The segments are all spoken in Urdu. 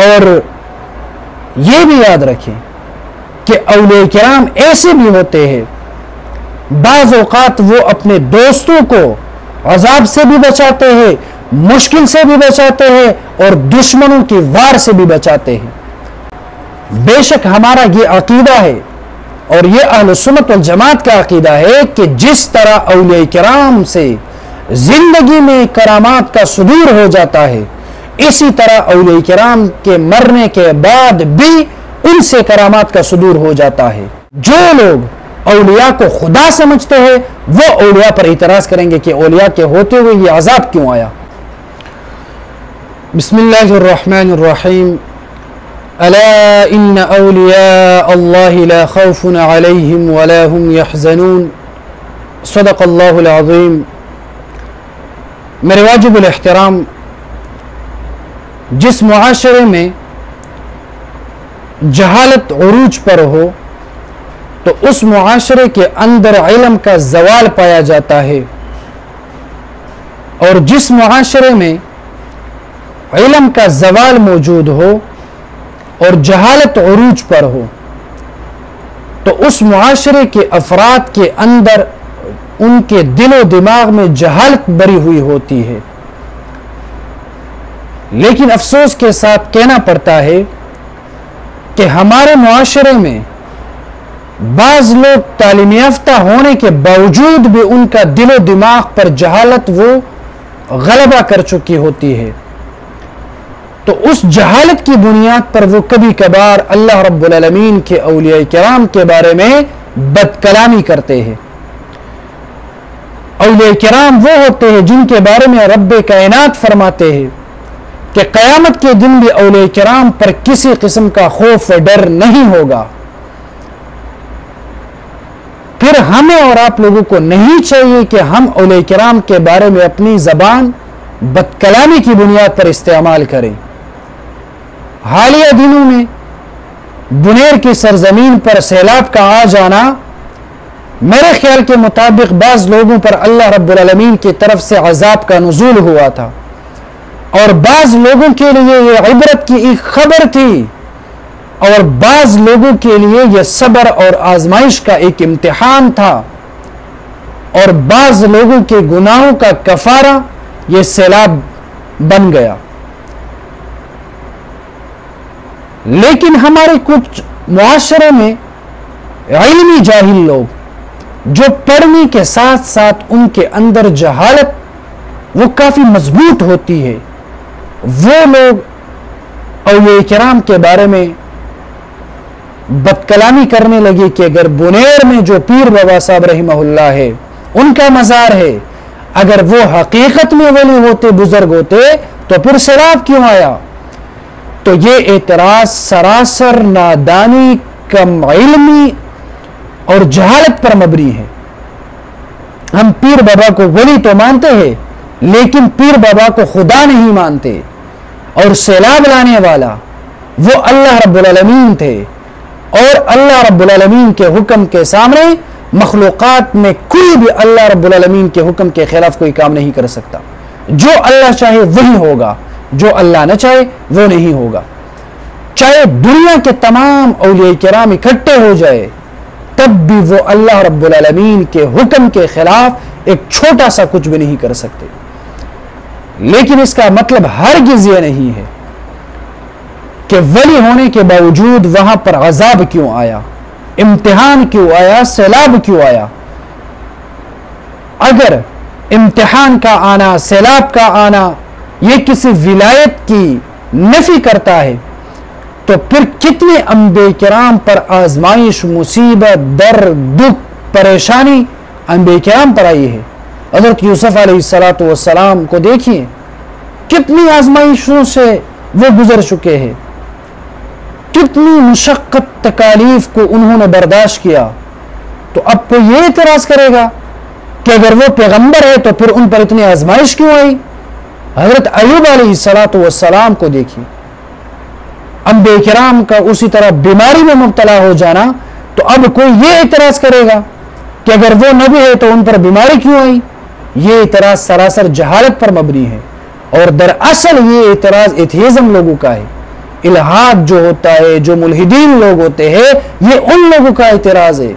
اور یہ بھی یاد رکھیں کہ اولیاء کرام ایسے بھی ہوتے ہیں، بعض اوقات وہ اپنے دوستوں کو عذاب سے بھی بچاتے ہیں، مشکل سے بھی بچاتے ہیں، اور دشمنوں کی وار سے بھی بچاتے ہیں۔ بے شک ہمارا یہ عقیدہ ہے اور یہ اہل سنت والجماعت کا عقیدہ ہے کہ جس طرح اولیاء کرام سے زندگی میں کرامات کا صدور ہو جاتا ہے، اسی طرح اولیاء کرام کے مرنے کے بعد بھی ان سے کرامات کا صدور ہو جاتا ہے۔ جو لوگ اولیاء کو خدا سمجھتے ہیں وہ اولیاء پر اعتراض کریں گے کہ اولیاء کے ہوتے ہوئے یہ عذاب کیوں آیا۔ بسم اللہ الرحمن الرحیم۔ الا ان اولیاء اللہ لا خوف علیہم ولا هم يحزنون، صدق اللہ العظیم۔ میرے واجب الاحترام، جس معاشرے میں جہالت عروج پر ہو تو اس معاشرے کے اندر علم کا زوال پایا جاتا ہے، اور جس معاشرے میں علم کا زوال موجود ہو اور جہالت عروج پر ہو تو اس معاشرے کے افراد کے اندر ان کے دل و دماغ میں جہالت بری ہوئی ہوتی ہے۔ لیکن افسوس کے ساتھ کہنا پڑتا ہے کہ ہمارے معاشرے میں بعض لوگ تعلیم یافتہ ہونے کے باوجود بھی ان کا دل و دماغ پر جہالت وہ غلبہ کر چکی ہوتی ہے، تو اس جہالت کی بنیاد پر وہ کبھی کبھار اللہ رب العالمین کے اولیاء کرام کے بارے میں بد کلامی کرتے ہیں۔ اولیاء کرام وہ ہوتے ہیں جن کے بارے میں رب کائنات فرماتے ہیں کہ قیامت کے دن بھی اولیاء کرام پر کسی قسم کا خوف و ڈر نہیں ہوگا۔ پھر ہمیں اور آپ لوگوں کو نہیں چاہیے کہ ہم اولیاء کرام کے بارے میں اپنی زبان بد کلامی کی بنیاد پر استعمال کریں۔ حالیہ دنوں میں بنیر کی سرزمین پر سیلاب کا آ جانا میرے خیال کے مطابق بعض لوگوں پر اللہ رب العالمین کی طرف سے عذاب کا نزول ہوا تھا، اور بعض لوگوں کے لیے یہ عبرت کی ایک خبر تھی، اور بعض لوگوں کے لیے یہ صبر اور آزمائش کا ایک امتحان تھا، اور بعض لوگوں کے گناہوں کا کفارہ یہ سیلاب بن گیا۔ لیکن ہمارے کچھ معاشرے میں علمی جاہل لوگ جو پڑھنے کے ساتھ ساتھ ان کے اندر جہالت وہ کافی مضبوط ہوتی ہے، وہ لوگ اولیاء کرام کے بارے میں بد کلامی کرنے لگے کہ اگر بنیر میں جو پیر بابا صاحب رحمہ اللہ ہے ان کا مزار ہے، اگر وہ حقیقت میں ولی ہوتے، بزرگ ہوتے، تو پھر سیلاب کیوں آیا؟ تو یہ اعتراض سراسر نادانی، کم علمی اور جہالت پر مبنی ہے۔ ہم پیر بابا کو ولی تو مانتے ہیں، لیکن پیر بابا کو خدا نہیں مانتے، اور سیلاب لانے والا وہ اللہ رب العالمین تھے، اور اللہ رب العالمین کے حکم کے سامنے مخلوقات میں کوئی بھی اللہ رب العالمین کے حکم کے خلاف کوئی کام نہیں کر سکتا۔ جو اللہ چاہے وہی ہوگا، جو اللہ نہ چاہے وہ نہیں ہوگا۔ چاہے دنیا کے تمام اولیاء کرام اکٹھے ہو جائے تب بھی وہ اللہ رب العالمین کے حکم کے خلاف ایک چھوٹا سا کچھ بھی نہیں کر سکتے۔ لیکن اس کا مطلب ہرگز یہ نہیں ہے کہ ولی ہونے کے باوجود وہاں پر عذاب کیوں آیا، امتحان کیوں آیا، سیلاب کیوں آیا۔ اگر امتحان کا آنا، سیلاب کا آنا یہ کسی ولایت کی نفی کرتا ہے تو پھر کتنے انبیاء کرام پر آزمائش، مصیبت، درد، دکھ، پریشانی انبیاء کرام پر آئی ہے۔ حضرت یوسف علیہ السلام کو دیکھیے، کتنی آزمائشوں سے وہ گزر چکے ہیں، کتنی مشقت تکالیف کو انہوں نے برداشت کیا، تو اب کوئی یہ اعتراض کرے گا کہ اگر وہ پیغمبر ہے تو پھر ان پر اتنی آزمائش کیوں آئی؟ حضرت ایوب علیہ السلام کو دیکھیے، انبیاء کرام کا اسی طرح بیماری میں مبتلا ہو جانا، تو اب کوئی یہ اعتراض کرے گا کہ اگر وہ نبی ہے تو ان پر بیماری کیوں آئی؟ یہ اعتراض سراسر جہالت پر مبنی ہے، اور دراصل یہ اعتراض ایتھیزم لوگوں کا ہے۔ الہاد جو ہوتا ہے، جو ملحدین لوگ ہوتے ہیں، یہ ان لوگوں کا اعتراض ہے۔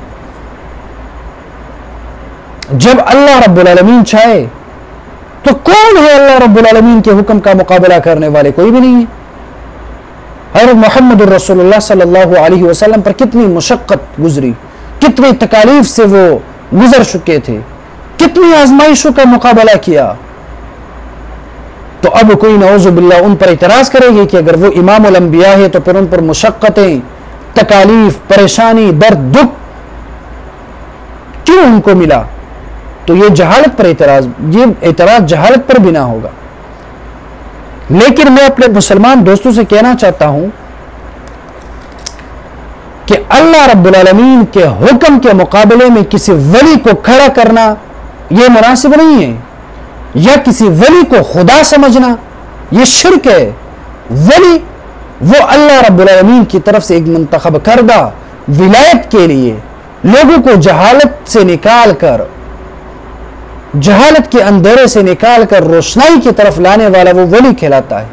جب اللہ رب العالمین چاہے تو کون ہے اللہ رب العالمین کے حکم کا مقابلہ کرنے والے؟ کوئی بھی نہیں ہے۔ حضرت محمد الرسول اللہ صلی اللہ علیہ وسلم پر کتنی مشقت گزری، کتنی تکالیف سے وہ گزر چکے تھے، کتنی آزمائشوں کا مقابلہ کیا، تو اب کوئی نعوذ باللہ ان پر اعتراض کرے گی کہ اگر وہ امام الانبیاء ہے تو پھر ان پر مشقتیں، تکالیف، پریشانی، درد، دکھ کیوں ان کو ملا؟ تو یہ جہالت پر یہ اعتراض جہالت پر بنا ہوگا۔ لیکن میں اپنے مسلمان دوستوں سے کہنا چاہتا ہوں کہ اللہ رب العالمین کے حکم کے مقابلے میں کسی ولی کو کھڑا کرنا یہ مناسب نہیں ہے، یا کسی ولی کو خدا سمجھنا یہ شرک ہے۔ ولی وہ اللہ رب العالمین کی طرف سے ایک منتخب کردہ ولایت کے لیے لوگوں کو جہالت سے نکال کر، جہالت کے اندھیرے سے نکال کر روشنائی کی طرف لانے والا وہ ولی کہلاتا ہے،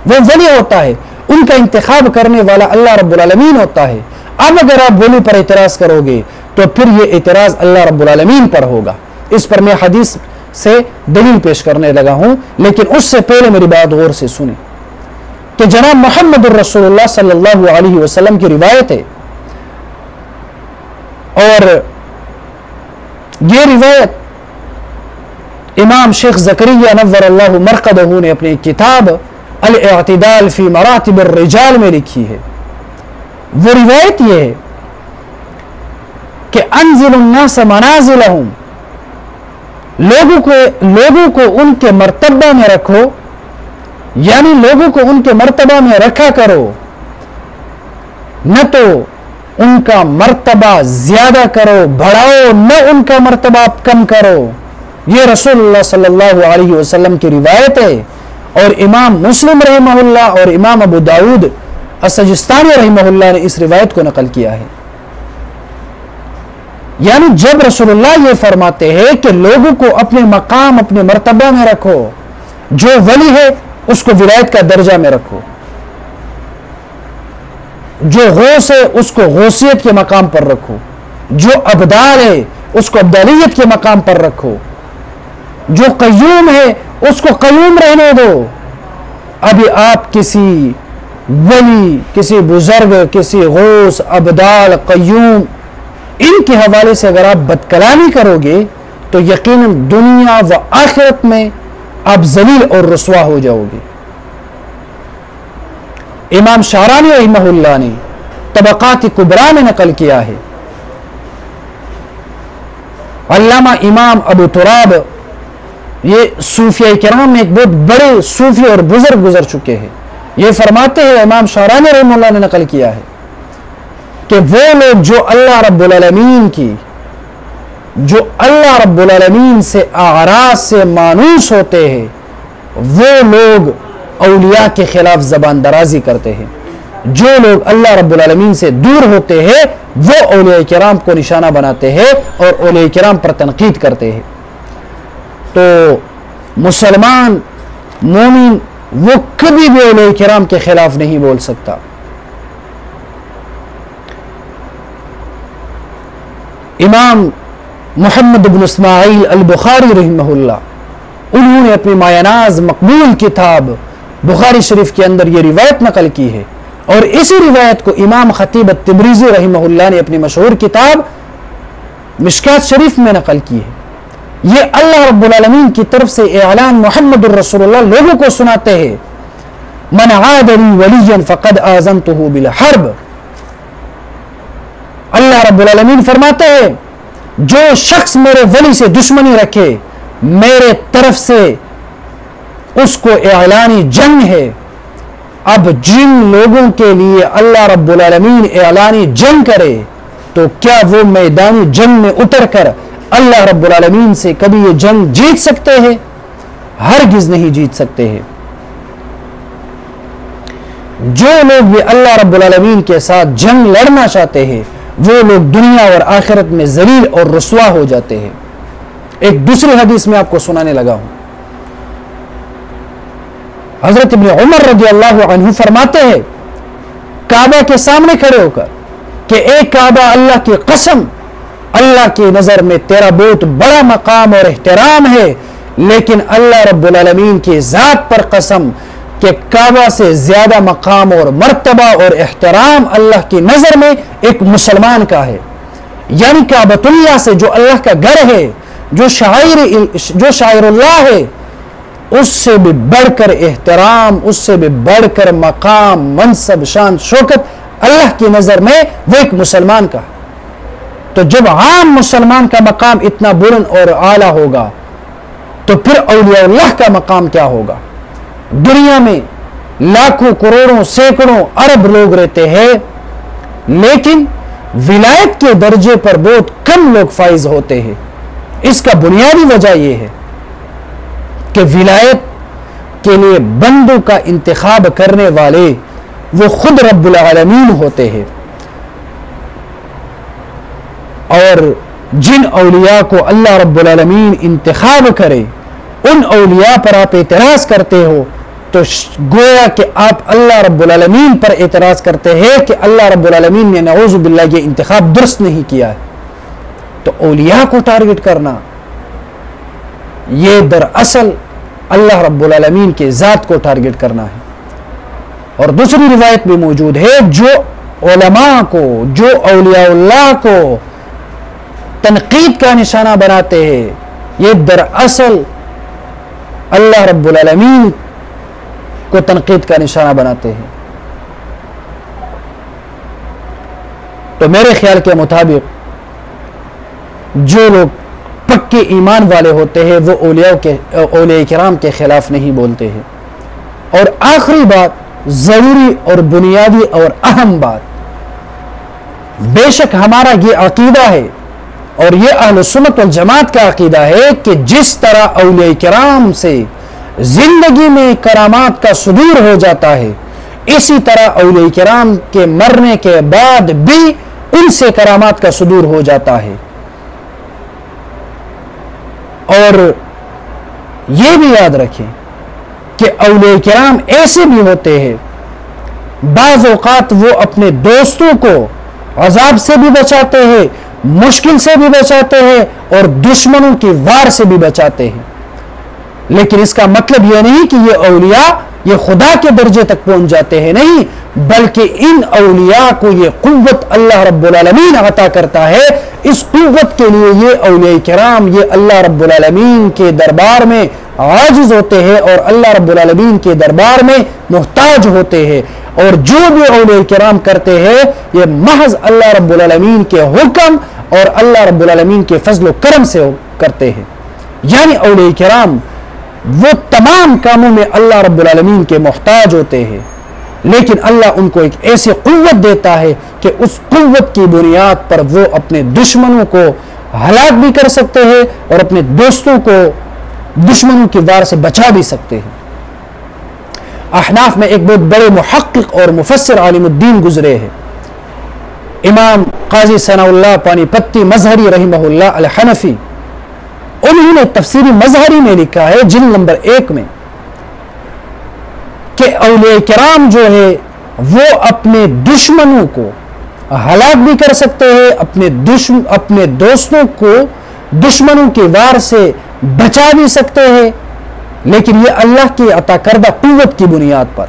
وہ ولی ہوتا ہے۔ ان کا انتخاب کرنے والا اللہ رب العالمین ہوتا ہے۔ اب اگر آپ ولی پر اعتراض کرو گے تو پھر یہ اعتراض اللہ رب العالمین پر ہوگا۔ اس پر میں حدیث سے دلیل پیش کرنے لگا ہوں، لیکن اس سے پہلے میری بات غور سے سنیں کہ جناب محمد الرسول اللہ صلی اللہ علیہ وسلم کی روایت ہے، اور یہ روایت امام شیخ زکریا نور اللہ مرقدہ نے اپنی کتاب الاعتدال فی مراتب الرجال میں لکھی ہے۔ وہ روایت یہ ہے کہ انزل الناس منازلہم، لوگوں کو ان کے مرتبہ میں رکھو، یعنی لوگوں کو ان کے مرتبہ میں رکھا کرو، نہ تو ان کا مرتبہ زیادہ کرو بڑھاؤ، نہ ان کا مرتبہ کم کرو۔ یہ رسول اللہ صلی اللہ علیہ وسلم کی روایت ہے، اور امام مسلم رحمہ اللہ اور امام ابو داؤد السجستانی رحمہ اللہ نے اس روایت کو نقل کیا ہے۔ یعنی جب رسول اللہ یہ فرماتے ہیں کہ لوگوں کو اپنے مقام، اپنے مرتبہ میں رکھو، جو ولی ہے اس کو ولایت کا درجہ میں رکھو، جو غوث ہے اس کو غوثیت کے مقام پر رکھو، جو ابدال ہے اس کو ابدالیت کے مقام پر رکھو، جو قیوم ہے اس کو قیوم رہنے دو۔ ابھی آپ کسی ولی، کسی بزرگ، کسی غوث، ابدال، قیوم، ان کے حوالے سے اگر آپ بدکلامی کرو گے تو یقیناً دنیا و آخرت میں آپ ذلیل اور رسوا ہو جاؤ گے۔ امام شعرانی رحمہ اللہ نے طبقات کبریٰ میں نقل کیا ہے، علامہ امام ابو تراب، یہ صوفیہ کرام میں ایک بہت بڑے صوفی اور بزرگ گزر چکے ہیں، یہ فرماتے ہیں، امام شعرانی رحمہ اللہ نے نقل کیا ہے کہ وہ لوگ جو اللہ رب العالمین سے اعراض سے مانوس ہوتے ہیں، وہ لوگ اولیاء کے خلاف زبان درازی کرتے ہیں۔ جو لوگ اللہ رب العالمین سے دور ہوتے ہیں وہ اولیاء کرام کو نشانہ بناتے ہیں اور اولیاء کرام پر تنقید کرتے ہیں۔ تو مسلمان مومن وہ کبھی بھی اولیاء کرام کے خلاف نہیں بول سکتا۔ امام محمد بن اسماعیل البخاری رحمہ اللہ، انہوں نے اپنی مایاناز مقبول کتاب بخاری شریف کے اندر یہ روایت نقل کی ہے، اور اسی روایت کو امام خطیب التبریزی رحمہ اللہ نے اپنی مشہور کتاب مشکات شریف میں نقل کی ہے۔ یہ اللہ رب العالمین کی طرف سے اعلان محمد الرسول اللہ لوگوں کو سناتے ہیں، من عاد لی ولیا فقد آذنتہ بالحرب۔ اللہ رب العالمین فرماتے ہیں جو شخص میرے ولی سے دشمنی رکھے میرے طرف سے اس کو اعلانی جنگ ہے۔ اب جن لوگوں کے لیے اللہ رب العالمین اعلانی جنگ کرے تو کیا وہ میدانی جنگ میں اتر کر اللہ رب العالمین سے کبھی یہ جنگ جیت سکتے ہیں؟ ہرگز نہیں جیت سکتے ہیں۔ جو لوگ بھی اللہ رب العالمین کے ساتھ جنگ لڑنا چاہتے ہیں وہ لوگ دنیا اور آخرت میں ذلیل اور رسوا ہو جاتے ہیں۔ ایک دوسری حدیث میں آپ کو سنانے لگا ہوں، حضرت ابن عمر رضی اللہ عنہ فرماتے ہیں کعبہ کے سامنے کھڑے ہو کر کہ اے کعبہ، اللہ کی قسم، اللہ کی نظر میں تیرا بہت بڑا مقام اور احترام ہے، لیکن اللہ رب العالمین کی ذات پر قسم کہ کعبہ سے زیادہ مقام اور مرتبہ اور احترام اللہ کی نظر میں ایک مسلمان کا ہے. یعنی کعبۃ اللہ سے، جو اللہ کا گھر ہے، جو شاعر اللہ ہے، اس سے بھی بڑھ کر احترام، اس سے بھی بڑھ کر مقام، منصب، شان، شوکت اللہ کی نظر میں وہ ایک مسلمان کا. تو جب عام مسلمان کا مقام اتنا بلند اور اعلیٰ ہوگا تو پھر اولیاء اللہ کا مقام کیا ہوگا؟ دنیا میں لاکھوں، کروڑوں، سینکڑوں، ارب لوگ رہتے ہیں، لیکن ولایت کے درجے پر بہت کم لوگ فائز ہوتے ہیں. اس کا بنیادی وجہ یہ ہے کہ ولایت کے لیے بندوں کا انتخاب کرنے والے وہ خود رب العالمین ہوتے ہیں، اور جن اولیاء کو اللہ رب العالمین انتخاب کرے ان اولیاء پر آپ اعتراض کرتے ہو تو گویا کہ آپ اللہ رب العالمین پر اعتراض کرتے ہیں کہ اللہ رب العالمین نے نعوذ باللہ یہ انتخاب درست نہیں کیا ہے. تو اولیاء کو ٹارگٹ کرنا یہ دراصل اللہ رب العالمین کے ذات کو ٹارگٹ کرنا ہے. اور دوسری روایت بھی موجود ہے، جو علماء کو، جو اولیاء اللہ کو تنقید کا نشانہ بناتے ہیں، یہ دراصل اللہ رب العالمین کو تنقید کا نشانہ بناتے ہیں. تو میرے خیال کے مطابق جو لوگ پکے ایمان والے ہوتے ہیں وہ اولیاء کرام کے خلاف نہیں بولتے ہیں. اور آخری بات، ضروری اور بنیادی اور اہم بات، بے شک ہمارا یہ عقیدہ ہے اور یہ اہل سنت والجماعت کا عقیدہ ہے کہ جس طرح اولیاء کرام سے زندگی میں کرامات کا صدور ہو جاتا ہے، اسی طرح اولیاء کرام کے مرنے کے بعد بھی ان سے کرامات کا صدور ہو جاتا ہے. اور یہ بھی یاد رکھیں کہ اولیاء کرام ایسے بھی ہوتے ہیں، بعض اوقات وہ اپنے دوستوں کو عذاب سے بھی بچاتے ہیں، مشکل سے بھی بچاتے ہیں، اور دشمنوں کی وار سے بھی بچاتے ہیں. لیکن اس کا مطلب یہ نہیں کہ یہ اولیاء یہ خدا کے درجے تک پہنچ جاتے ہیں، نہیں، بلکہ ان اولیاء کو یہ قوت اللہ رب العالمین عطا کرتا ہے. اس قوت کے لیے یہ اولیاء کرام یہ اللہ رب العالمین کے دربار میں عاجز ہوتے ہیں اور اللہ رب العالمین کے دربار میں محتاج ہوتے ہیں. اور جو بھی اولیاء کرام کرتے ہیں یہ محض اللہ رب العالمین کے حکم اور اللہ رب العالمین کے فضل و کرم سے کرتے ہیں. یعنی اولیاء کرام وہ تمام کاموں میں اللہ رب العالمین کے محتاج ہوتے ہیں، لیکن اللہ ان کو ایک ایسی قوت دیتا ہے کہ اس قوت کی بنیاد پر وہ اپنے دشمنوں کو ہلاک بھی کر سکتے ہیں اور اپنے دوستوں کو دشمنوں کی وار سے بچا بھی سکتے ہیں. احناف میں ایک بہت بڑے محقق اور مفسر عالم الدین گزرے ہیں، امام قاضی ثناء اللہ پانی پتی مظہری رحمہ اللہ الحنفی. انہوں نے تفسیری مظہری میں لکھا ہے جلد نمبر 1 میں کہ اولیاء کرام جو ہے وہ اپنے دشمنوں کو ہلاک بھی کر سکتے ہیں، اپنے دوستوں کو دشمنوں کی وار سے بچا بھی سکتے ہیں، لیکن یہ اللہ کی عطا کردہ قوت کی بنیاد پر.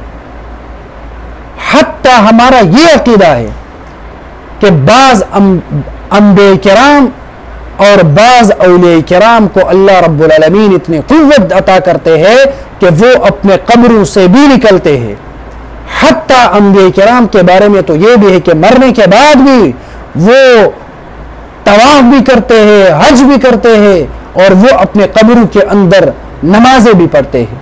حتیٰ ہمارا یہ عقیدہ ہے کہ بعض انبیاء کرام اور بعض اولیاء کرام کو اللہ رب العالمین اتنی قوت عطا کرتے ہیں کہ وہ اپنے قبروں سے بھی نکلتے ہیں. حتیٰ انبیاء کرام کے بارے میں تو یہ بھی ہے کہ مرنے کے بعد بھی وہ طواف بھی کرتے ہیں، حج بھی کرتے ہیں، اور وہ اپنے قبروں کے اندر نمازیں بھی پڑھتے ہیں.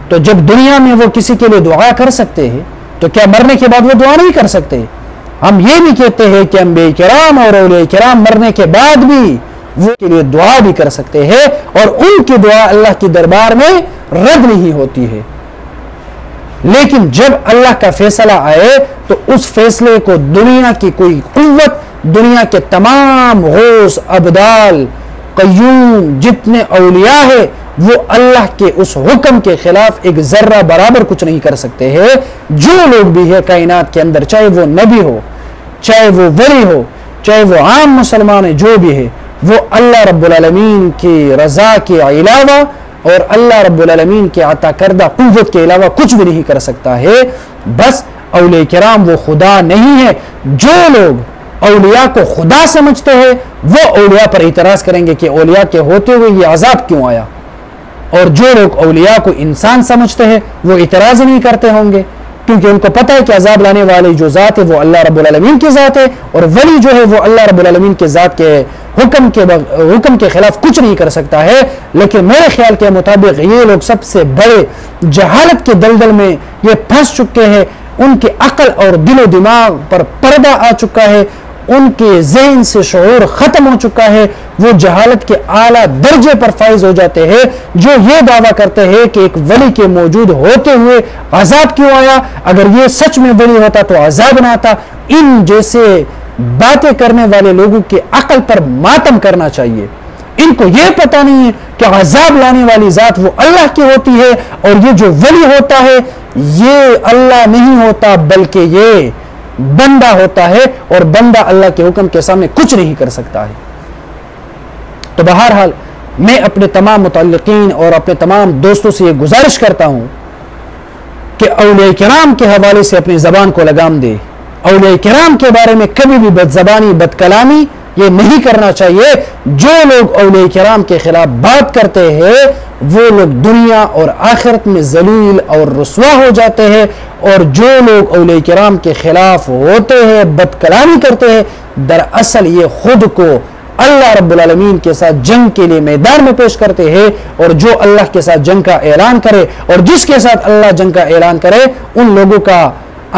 تو جب دنیا میں وہ کسی کے لیے دعا کر سکتے ہیں تو کیا مرنے کے بعد وہ دعا نہیں کر سکتے؟ ہم یہ بھی کہتے ہیں کہ انبیاء کرام اور اولیاء کرام مرنے کے بعد بھی وہ کے لیے دعا بھی کر سکتے ہیں، اور ان کی دعا اللہ کے دربار میں رد نہیں ہوتی ہے. لیکن جب اللہ کا فیصلہ آئے تو اس فیصلے کو دنیا کی کوئی قوت، دنیا کے تمام غوث ابدال قیوم جتنے اولیاء ہیں وہ اللہ کے اس حکم کے خلاف ایک ذرہ برابر کچھ نہیں کر سکتے ہیں. جو لوگ بھی ہے کائنات کے اندر، چاہے وہ نبی ہو، چاہے وہ ولی ہو، چاہے وہ عام مسلمان ہے، جو بھی ہے وہ اللہ رب العالمین کی رضا کے علاوہ اور اللہ رب العالمین کے عطا کردہ قوت کے علاوہ کچھ بھی نہیں کر سکتا ہے. بس اولیاء کرام وہ خدا نہیں ہے. جو لوگ اولیاء کو خدا سمجھتے ہیں وہ اولیاء پر اعتراض کریں گے کہ اولیاء کے ہوتے ہوئے یہ عذاب کیوں آیا، اور جو لوگ اولیاء کو انسان سمجھتے ہیں وہ اعتراض نہیں کرتے ہوں گے، کیونکہ ان کو پتہ ہے کہ عذاب لانے والی جو ذات ہے وہ اللہ رب العالمین کی ذات ہے، اور ولی جو ہے وہ اللہ رب العالمین کی ذات کے حکم کے خلاف کچھ نہیں کر سکتا ہے. لیکن میرے خیال کے مطابق یہ لوگ سب سے بڑے جہالت کے دلدل میں یہ پھنس چکے ہیں. ان کے عقل اور دل و دماغ پر پردہ آ چکا ہے، ان کے ذہن سے شعور ختم ہو چکا ہے. وہ جہالت کے اعلیٰ درجے پر فائز ہو جاتے ہیں، جو یہ دعویٰ کرتے ہیں کہ ایک ولی کے موجود ہوتے ہوئے عذاب کیوں آیا، اگر یہ سچ میں ولی ہوتا تو عذاب نہ آتا. ان جیسے باتیں کرنے والے لوگوں کے عقل پر ماتم کرنا چاہیے. ان کو یہ پتہ نہیں ہے کہ عذاب لانے والی ذات وہ اللہ کی ہوتی ہے، اور یہ جو ولی ہوتا ہے یہ اللہ نہیں ہوتا بلکہ یہ بندہ ہوتا ہے، اور بندہ اللہ کے حکم کے سامنے کچھ نہیں کر سکتا ہے. تو بہرحال میں اپنے تمام متعلقین اور اپنے تمام دوستوں سے یہ گزارش کرتا ہوں کہ اولیاء کرام کے حوالے سے اپنی زبان کو لگام دے. اولیاء کرام کے بارے میں کبھی بھی بد زبانی بد کلامی یہ نہیں کرنا چاہیے. جو لوگ اولیاء کرام کے خلاف بات کرتے ہیں وہ لوگ دنیا اور آخرت میں ذلیل اور رسوا ہو جاتے ہیں، اور جو لوگ اولیاء کرام کے خلاف ہوتے ہیں بد کلامی کرتے ہیں دراصل یہ خود کو اللہ رب العالمین کے ساتھ جنگ کے لیے میدان میں پیش کرتے ہیں. اور جو اللہ کے ساتھ جنگ کا اعلان کرے اور جس کے ساتھ اللہ جنگ کا اعلان کرے ان لوگوں کا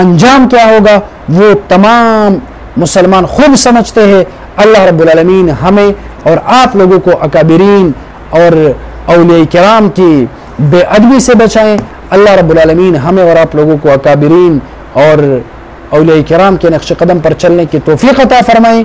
انجام کیا ہوگا وہ تمام مسلمان خوب سمجھتے ہیں. اللہ رب العالمین ہمیں اور آپ لوگوں کو اکابرین اور اولیاء کرام کی بے ادبی سے بچائیں. اللہ رب العالمین ہمیں اور آپ لوگوں کو اکابرین اور اولیاء کرام کے نقش قدم پر چلنے کی توفیق عطا فرمائیں.